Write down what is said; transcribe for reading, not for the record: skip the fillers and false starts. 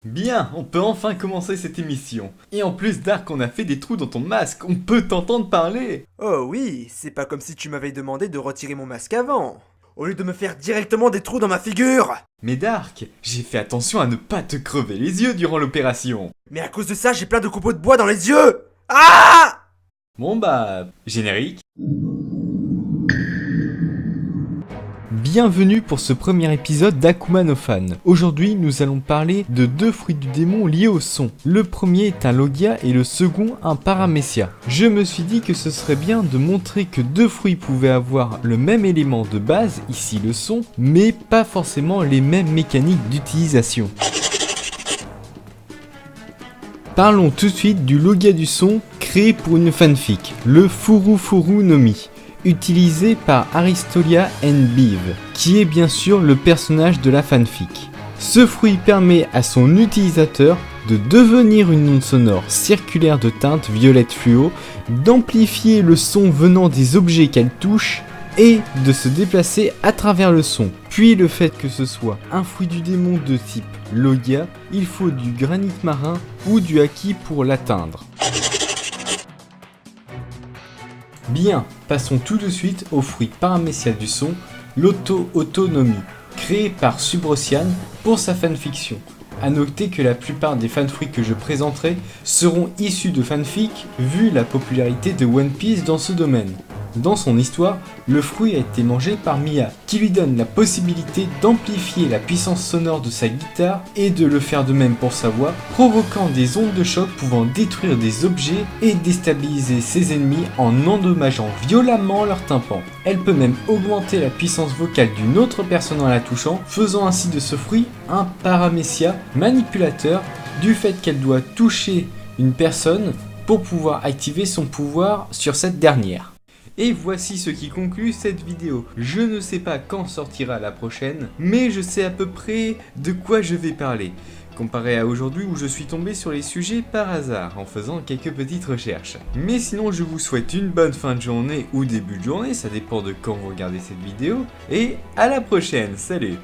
Bien, on peut enfin commencer cette émission. Et en plus, Dark, on a fait des trous dans ton masque, on peut t'entendre parler. Oh oui, c'est pas comme si tu m'avais demandé de retirer mon masque avant. Au lieu de me faire directement des trous dans ma figure. Mais Dark, j'ai fait attention à ne pas te crever les yeux durant l'opération. Mais à cause de ça, j'ai plein de copeaux de bois dans les yeux. Ah! Bon bah, générique. Bienvenue pour ce premier épisode d'Akuma no Fan. Aujourd'hui, nous allons parler de deux fruits du démon liés au son. Le premier est un Logia et le second un Paramecia. Je me suis dit que ce serait bien de montrer que deux fruits pouvaient avoir le même élément de base, ici le son, mais pas forcément les mêmes mécaniques d'utilisation. Parlons tout de suite du Logia du son créé pour une fanfic, le Furu no Mi, utilisé par Aristolia and Beeve, qui est bien sûr le personnage de la fanfic. Ce fruit permet à son utilisateur de devenir une onde sonore circulaire de teinte violette fluo, d'amplifier le son venant des objets qu'elle touche et de se déplacer à travers le son. Puis le fait que ce soit un fruit du démon de type Logia, il faut du granit marin ou du haki pour l'atteindre. Bien, passons tout de suite au fruit paramécia du son, l'auto-autonomie, créé par Subrosian pour sa fanfiction. A noter que la plupart des fanfruits que je présenterai seront issus de fanfics vu la popularité de One Piece dans ce domaine. Dans son histoire, le fruit a été mangé par Mia, qui lui donne la possibilité d'amplifier la puissance sonore de sa guitare et de le faire de même pour sa voix, provoquant des ondes de choc pouvant détruire des objets et déstabiliser ses ennemis en endommageant violemment leur tympan. Elle peut même augmenter la puissance vocale d'une autre personne en la touchant, faisant ainsi de ce fruit un paramécia manipulateur du fait qu'elle doit toucher une personne pour pouvoir activer son pouvoir sur cette dernière. Et voici ce qui conclut cette vidéo. Je ne sais pas quand sortira la prochaine, mais je sais à peu près de quoi je vais parler, comparé à aujourd'hui où je suis tombé sur les sujets par hasard en faisant quelques petites recherches. Mais sinon je vous souhaite une bonne fin de journée ou début de journée, ça dépend de quand vous regardez cette vidéo, et à la prochaine, salut!